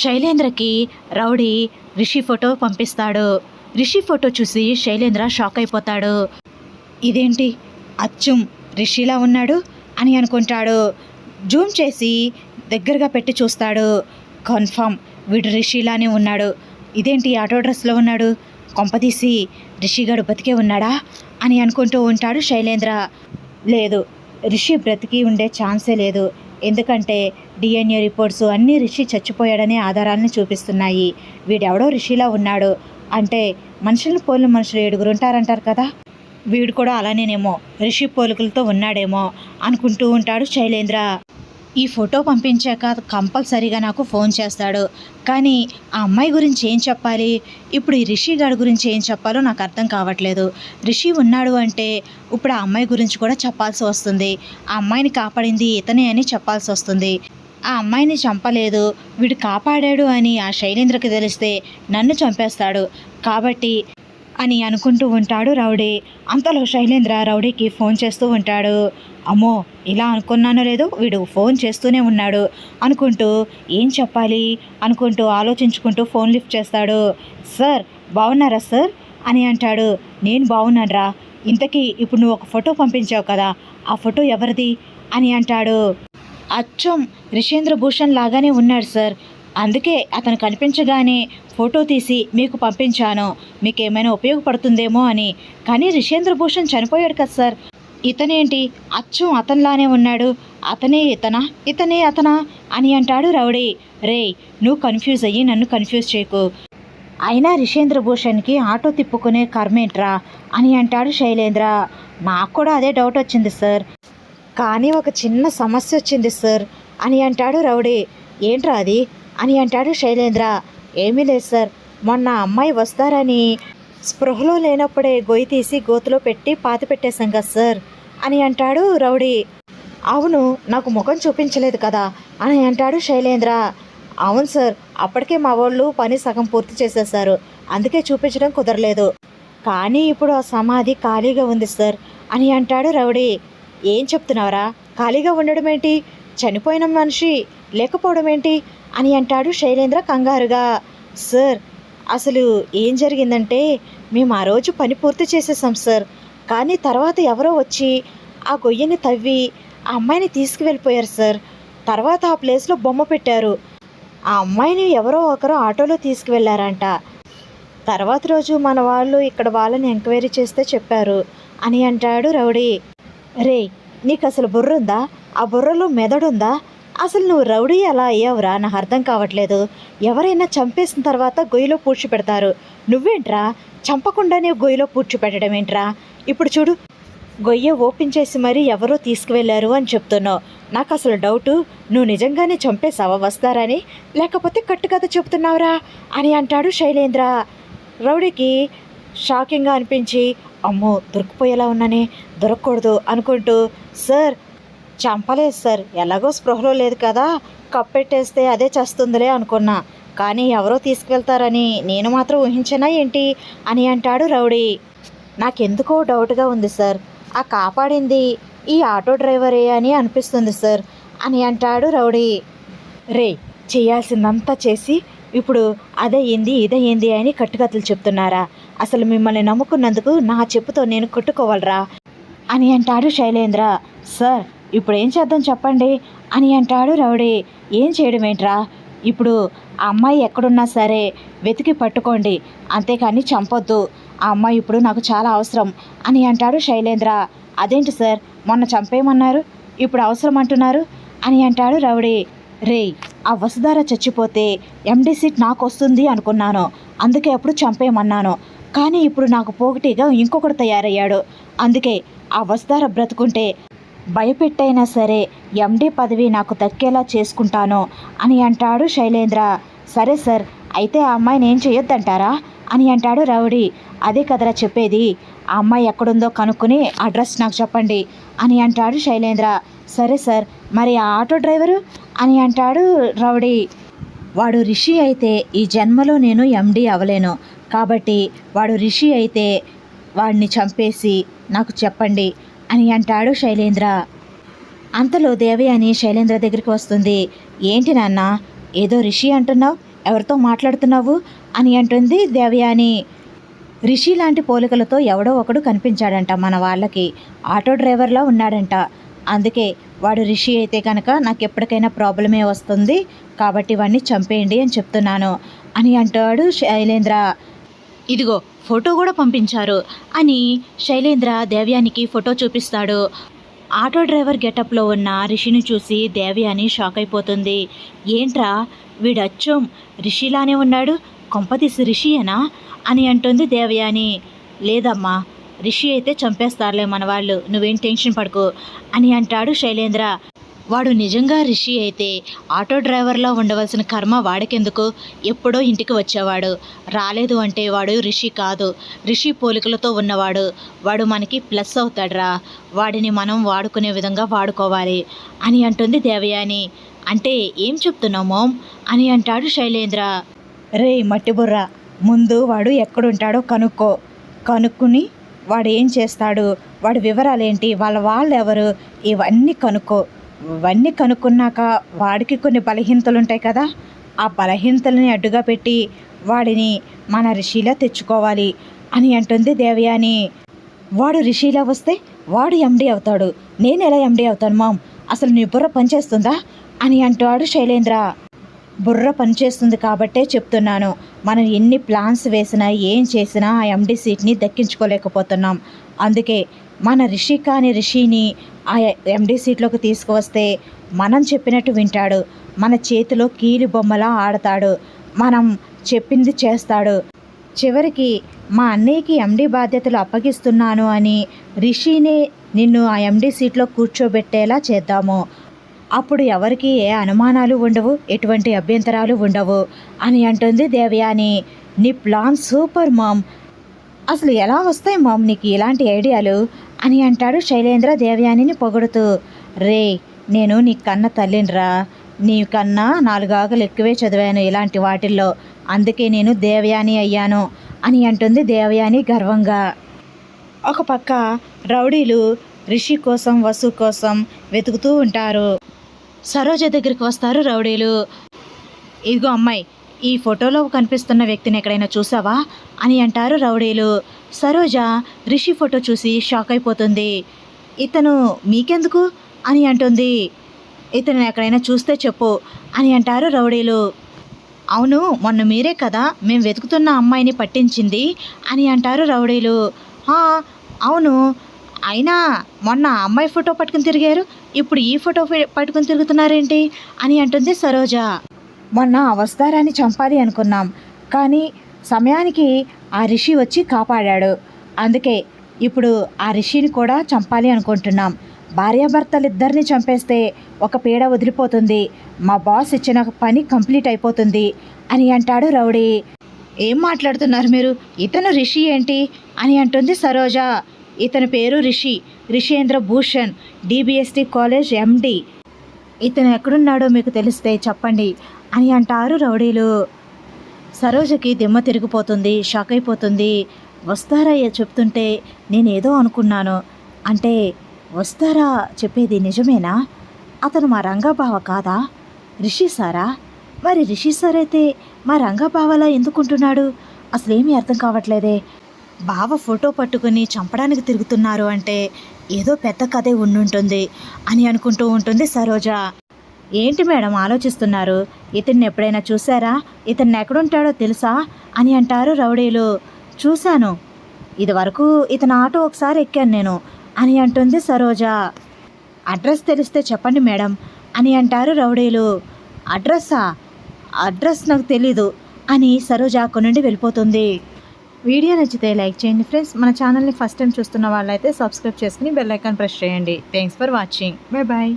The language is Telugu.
శైలేంద్రకి రౌడీ రిషి ఫోటో పంపిస్తాడు. రిషి ఫోటో చూసి శైలేంద్ర షాక్ అయిపోతాడు. ఇదేంటి అచ్చం రిషిలా ఉన్నాడు అని అనుకుంటాడు. జూమ్ చేసి దగ్గరగా పెట్టి చూస్తాడు. కన్ఫర్మ్ వీడు రిషిలానే ఉన్నాడు. ఇదేంటి ఆటో డ్రెస్లో ఉన్నాడు, కొంపతీసి రిషిగాడు బతికే ఉన్నాడా అని అనుకుంటూ ఉంటాడు శైలేంద్ర. లేదు, రిషి బ్రతికి ఉండే ఛాన్సే లేదు. ఎందుకంటే డిఎన్ఏ రిపోర్ట్స్ అన్నీ రిషి చచ్చిపోయాడనే ఆధారాలను చూపిస్తున్నాయి. వీడెవడో రిషిలా ఉన్నాడు అంటే మనుషులను పోలిన మనుషులు 7 ఉంటారంటారు కదా, వీడు కూడా అలానేనేమో రిషి పోలికలతో ఉన్నాడేమో అనుకుంటూ ఉంటాడు శైలేంద్ర. ఈ ఫోటో పంపించాక కంపల్సరీగా నాకు ఫోన్ చేస్తాడు. కానీ ఆ అమ్మాయి గురించి ఏం చెప్పాలి, ఇప్పుడు ఈ రిషి గారి గురించి ఏం చెప్పాలో నాకు అర్థం కావట్లేదు. రిషి ఉన్నాడు అంటే ఇప్పుడు ఆ అమ్మాయి గురించి కూడా చెప్పాల్సి వస్తుంది. ఆ అమ్మాయిని కాపాడింది ఇతనే అని చెప్పాల్సి వస్తుంది. ఆ అమ్మాయిని చంపలేదు, వీడు కాపాడాడు అని ఆ శైలేంద్రకి తెలిస్తే నన్ను చంపేస్తాడు కాబట్టి అని అనుకుంటూ ఉంటాడు రౌడీ. అంతలో శైలేంద్ర రౌడీకి ఫోన్ చేస్తూ ఉంటాడు. అమ్మో, ఇలా అనుకున్నానో లేదో వీడు ఫోన్ చేస్తూనే ఉన్నాడు అనుకుంటూ ఏం చెప్పాలి అనుకుంటూ ఆలోచించుకుంటూ ఫోన్ లిఫ్ట్ చేస్తాడు. సార్ బాగున్నారా సార్ అని అంటాడు. నేను బాగున్నానురా, ఇంతకీ ఇప్పుడు నువ్వు ఒక ఫోటో పంపించావు కదా, ఆ ఫోటో ఎవరిది అని అంటాడు. అచ్చం రిషేంద్ర భూషణ్ లాగానే ఉన్నాడు సార్, అందుకే అతను కనిపించగానే ఫోటో తీసి మీకు పంపించాను, మీకు ఏమైనా ఉపయోగపడుతుందేమో అని. కానీ రిషేంద్ర భూషణ్ చనిపోయాడు కదా సార్, ఇతనేంటి అచ్చం అతనిలానే ఉన్నాడు, అతనే ఇతనా ఇతనే అతనా అని అంటాడు రౌడీ. రే, నువ్వు కన్ఫ్యూజ్ అయ్యి నన్ను కన్ఫ్యూజ్ చేయకు, అయినా రిషేంద్ర భూషణ్కి ఆటో తిప్పుకునే కర్మేంట్రా అని అంటాడు శైలేంద్ర. నాకు కూడా అదే డౌట్ వచ్చింది సార్, కానీ ఒక చిన్న సమస్య వచ్చింది సార్ అని అంటాడు రౌడీ. ఏంట్రా అది అని అంటాడు శైలేంద్ర. ఏమీ లేదు సార్, మొన్న అమ్మాయి వస్తారని స్పృహలో లేనప్పుడే గొయ్యి తీసి గోతులో పెట్టి పాతి పెట్టేశాం కదా సార్ అని అంటాడు రౌడీ. అవును, నాకు ముఖం చూపించలేదు కదా అని అంటాడు శైలేంద్ర. అవును సార్, అప్పటికే మా వాళ్ళు పని సగం పూర్తి చేసేసారు, అందుకే చూపించడం కుదరలేదు. కానీ ఇప్పుడు ఆ సమాధి ఖాళీగా ఉంది సార్ అని అంటాడు రౌడీ. ఏం చెప్తున్నావురా, ఖాళీగా ఉండడం ఏంటి, చనిపోయిన మనిషి లేకపోవడం ఏంటి అని అంటాడు శైలేంద్ర కంగారుగా. సార్, అసలు ఏం జరిగిందంటే మేము ఆ రోజు పని పూర్తి చేసేసాం సార్, కానీ తర్వాత ఎవరో వచ్చి ఆ గొయ్యని తవ్వి ఆ అమ్మాయిని తీసుకువెళ్ళిపోయారు సార్. తర్వాత ఆ ప్లేస్లో బొమ్మ పెట్టారు, ఆ అమ్మాయిని ఎవరో ఒకరు ఆటోలో తీసుకువెళ్ళారంట. తర్వాత రోజు మన వాళ్ళు ఇక్కడ వాళ్ళని ఎంక్వైరీ చేస్తే చెప్పారు అని అంటాడు రౌడీ. రే, నీకు అసలు బుర్రుందా, ఆ బుర్రలో మెదడుందా, అసలు నువ్వు రౌడీ అలా అయ్యావురా, నాకు అర్థం కావట్లేదు. ఎవరైనా చంపేసిన తర్వాత గొయ్యిలో పూడ్చిపెడతారు, నువ్వేంట్రా చంపకుండానే గొయ్యిలో పూడ్చిపెట్టడం ఏంట్రా? ఇప్పుడు చూడు, గొయ్య ఓపెన్ చేసి మరీ ఎవరో తీసుకువెళ్ళారు అని చెప్తున్నావు. నాకు అసలు డౌటు, నువ్వు నిజంగానే చంపేసావా వస్తారని, లేకపోతే కట్టుకథ చెప్తున్నావురా అని అంటాడు శైలేంద్ర. రౌడీకి షాకింగ్గా అనిపించి, అమ్మో దొరికిపోయేలా ఉన్నానే, దొరకకూడదు అనుకుంటూ, సార్ చంపలేదు సార్, ఎలాగో స్పృహలో లేదు కదా, కప్పెట్టేస్తే అదే చేస్తుందిలే అనుకున్నా, కానీ ఎవరో తీసుకువెళ్తారని నేను మాత్రం ఊహించనా ఏంటి అని అంటాడు రౌడీ. నాకెందుకో డౌట్గా ఉంది సార్, ఆ కాపాడింది ఈ ఆటో డ్రైవరే అని అనిపిస్తుంది సార్ అని అంటాడు రౌడీ. రే, చేయాల్సిందంతా చేసి ఇప్పుడు అదయ్యింది ఇదయ్యింది అని కట్టుకథలు చెప్తున్నారా? అసలు మిమ్మల్ని నమ్ముకున్నందుకు నా చెప్పుతో నేను కొట్టుకోవాలరా అని అంటాడు శైలేంద్ర. సార్, ఇప్పుడు ఏం చేద్దాం చెప్పండి అని అంటాడు రౌడీ. ఏం చేయడం ఏంట్రా, ఇప్పుడు ఆ అమ్మాయి ఎక్కడున్నా సరే వెతికి పట్టుకోండి, అంతేకాని చంపొద్దు, ఆ అమ్మాయి ఇప్పుడు నాకు చాలా అవసరం అని అంటాడు శైలేంద్ర. అదేంటి సార్, మొన్న చంపేయమన్నారు, ఇప్పుడు అవసరం అంటున్నారు అని అంటాడు రౌడీ. రే, ఆ వసుధార చచ్చిపోతే ఎండి సీట్ నాకు వస్తుంది అనుకున్నాను, అందుకే అప్పుడు చంపేయమన్నాను. కానీ ఇప్పుడు నాకు పోగటిగా ఇంకొకడు తయారయ్యాడు, అందుకే ఆ వసుధార బ్రతుకుంటే భయపెట్టైనా సరే ఎండి పదవి నాకు దక్కేలా చేసుకుంటాను అని అంటాడు శైలేంద్ర. సరే సార్, అయితే ఆ అమ్మాయిని ఏం చేయొద్దంటారా అని అంటాడు రౌడీ. అదే కదరా చెప్పేది, ఆ అమ్మాయి ఎక్కడుందో కనుక్కుని అడ్రస్ నాకు చెప్పండి అని అంటాడు శైలేంద్ర. సరే సార్, మరి ఆ ఆటో డ్రైవరు అని అంటాడు రౌడీ. వాడు రిషి అయితే ఈ జన్మలో నేను ఎండి అవ్వలేను, కాబట్టి వాడు రిషి అయితే వాడిని చంపేసి నాకు చెప్పండి అని అంటాడు శైలేంద్ర. అంతలో దేవయాని శైలేంద్ర దగ్గరికి వస్తుంది. ఏంటి నాన్న, ఏదో రిషి అంటున్నావు, ఎవరితో మాట్లాడుతున్నావు అని అంటుంది దేవయాని. రిషి లాంటి పోలికలతో ఎవడో ఒకడు కనిపించాడంట మన వాళ్ళకి, ఆటో డ్రైవర్లా ఉన్నాడంట. అందుకే వాడు రిషి అయితే కనుక నాకు ఎప్పటికైనా ప్రాబ్లమే వస్తుంది, కాబట్టి వాడిని చంపేయండి అని చెప్తున్నాను అని అంటాడు శైలేంద్ర. ఇదిగో ఫోటో కూడా పంపించారు అని శైలేంద్ర దేవయానికి ఫోటో చూపిస్తాడు. ఆటో డ్రైవర్ గెటప్లో ఉన్న రిషిని చూసి దేవయాని షాక్ అయిపోతుంది. ఏంట్రా వీడచ్చం రిషిలానే ఉన్నాడు, కొంపతీసి రిషియేనా అని అంటుంది దేవయాని. లేదమ్మా, రిషి అయితే చంపేస్తారులే మన వాళ్ళు, నువ్వేం టెన్షన్ పడుకో అని అంటాడు శైలేంద్ర. వాడు నిజంగా రిషి అయితే ఆటో డ్రైవర్లో ఉండవలసిన కర్మ వాడికెందుకు, ఎప్పుడో ఇంటికి వచ్చేవాడు. రాలేదు అంటే వాడు రిషి కాదు, రిషి పోలికలతో ఉన్నవాడు. వాడు మనకి ప్లస్ అవుతాడురా, వాడిని మనం వాడుకునే విధంగా వాడుకోవాలి అని అంటుంది దేవయాని. అంటే ఏం చెప్తున్నావు మామ్ అని అంటాడు శైలేంద్ర. రే మట్టిబుర్ర, ముందు వాడు ఎక్కడుంటాడో కనుక్కుని వాడు ఏం చేస్తాడు, వాడి వివరాలేంటి, వాళ్ళు ఎవరు, ఇవన్నీ ఇవన్నీ కనుక్కున్నాక వాడికి కొన్ని బలహీనతలు ఉంటాయి కదా, ఆ బలహీనతలని అడ్డుగా పెట్టి వాడిని మన రిషిలా తెచ్చుకోవాలి అని అంటుంది దేవయాని. వాడు రిషిలా వస్తే వాడు ఎండి అవుతాడు, నేను ఎలా ఎండి అవుతాను మామ్, అసలు నీ బుర్ర పనిచేస్తుందా అని అంటాడు శైలేంద్ర. బుర్ర పనిచేస్తుంది కాబట్టే చెప్తున్నాను, మనం ఎన్ని ప్లాన్స్ వేసినా ఏం చేసినా ఆ ఎండి సీట్ని దక్కించుకోలేకపోతున్నాం. అందుకే మన రిషి కాని రిషిని ఆ ఎండి సీట్లోకి తీసుకువస్తే మనం చెప్పినట్టు వింటాడు, మన చేతిలో కీలు బొమ్మలా ఆడతాడు, మనం చెప్పింది చేస్తాడు. చివరికి మా అన్నయ్యకి ఎండి బాధ్యతలు అప్పగిస్తున్నాను అని రిషినే నిన్ను ఆ ఎండి సీట్లో కూర్చోబెట్టేలా చేద్దాము. అప్పుడు ఎవరికి ఏ అనుమానాలు ఉండవు, ఎటువంటి అభ్యంతరాలు ఉండవు అని అంటుంది దేవయాని. నీ ప్లాన్ సూపర్ మామ్, అసలు ఎలా వస్తాయి మామ్ నీకు ఇలాంటి ఐడియాలు అని అంటాడు శైలేంద్ర దేవయానిని పొగుడుతూ. రే, నేను నీ కన్న తల్లినిరా, నీ కన్నా 4 ఆకులు ఎక్కువే చదివాను ఇలాంటి వాటిల్లో, అందుకే నేను దేవయాని అయ్యాను అని అంటుంది దేవయాని గర్వంగా. ఒక పక్క రౌడీలు రిషి కోసం వసు కోసం వెతుకుతూ ఉంటారు. సరోజ దగ్గరికి వస్తారు రౌడీలు. ఇదిగో అమ్మాయి, ఈ ఫోటోలో కనిపిస్తున్న వ్యక్తిని ఎక్కడైనా చూసావా అని అంటారు రౌడీలు. సరోజ రిషి ఫోటో చూసి షాక్ అయిపోతుంది. ఇతను మీకెందుకు అని అంటుంది. ఇతను ఎక్కడైనా చూస్తే చెప్పు అని అంటారు రౌడీలు. అవును, మొన్న మీరే కదా మేము వెతుకుతున్న అమ్మాయిని పట్టించింది అని అంటారు రౌడీలు. అవును, అయినా మొన్న అమ్మాయి ఫోటో పట్టుకుని తిరిగారు, ఇప్పుడు ఈ ఫోటో పట్టుకుని తిరుగుతున్నారేంటి అని అంటుంది సరోజ. మొన్న వస్తారాన్ని చంపాలి అనుకున్నాం, కానీ సమయానికి ఆ రిషి వచ్చి కాపాడాడు, అందుకే ఇప్పుడు ఆ రిషిని కూడా చంపాలి అనుకుంటున్నాం. భార్యాభర్తలిద్దరిని చంపేస్తే ఒక పీడ వదిలిపోతుంది, మా బాస్ ఇచ్చిన పని కంప్లీట్ అయిపోతుంది అని అంటాడు రౌడీ. ఏం మాట్లాడుతున్నారు మీరు, ఇతను రిషి ఏంటి అని అంటుంది సరోజ. ఇతని పేరు Rishendra Bhushan, DBST college MD. ఇతను ఎక్కడున్నాడో మీకు తెలిస్తే చెప్పండి అని అంటారు రౌడీలు. సరోజకి దిమ్మ తిరిగిపోతుంది, షాక్ అయిపోతుంది. వస్తారా చెప్తుంటే నేనేదో అనుకున్నాను, అంటే వస్తారా చెప్పేది నిజమేనా, అతను మా రంగబావ కాదా, రిషి సారా, మరి రిషి సార్ అయితే మా రంగబావలా ఎందుకుంటున్నాడు, అసలేమీ అర్థం కావట్లేదే. బావ ఫోటో పట్టుకుని చంపడానికి తిరుగుతున్నారు అంటే ఏదో పెద్ద కథే ఉండుంటుంది అని అనుకుంటూ ఉంటుంది సరోజ. ఏంటి మేడం ఆలోచిస్తున్నారు, ఇతన్ని ఎప్పుడైనా చూసారా, ఇతన్ని ఎక్కడుంటాడో తెలుసా అని అంటారు రౌడీలు. చూశాను, ఇదివరకు ఇతని ఆటో ఒకసారి ఎక్కాను నేను అని అంటుంది సరోజ. అడ్రస్ తెలిస్తే చెప్పండి మేడం అని అంటారు రౌడీలు. అడ్రస్ నాకు తెలీదు అని సరోజ అక్కడి నుండి వెళ్ళిపోతుంది. వీడియో నచ్చితే లైక్ చేయండి ఫ్రెండ్స్. మన ఛానల్ని ఫస్ట్ టైం చూస్తున్న వాళ్ళైతే సబ్స్క్రైబ్ చేసుకుని బెల్ ఐకాన్ ప్రెస్ చేయండి. Thanks for watching. Bye bye.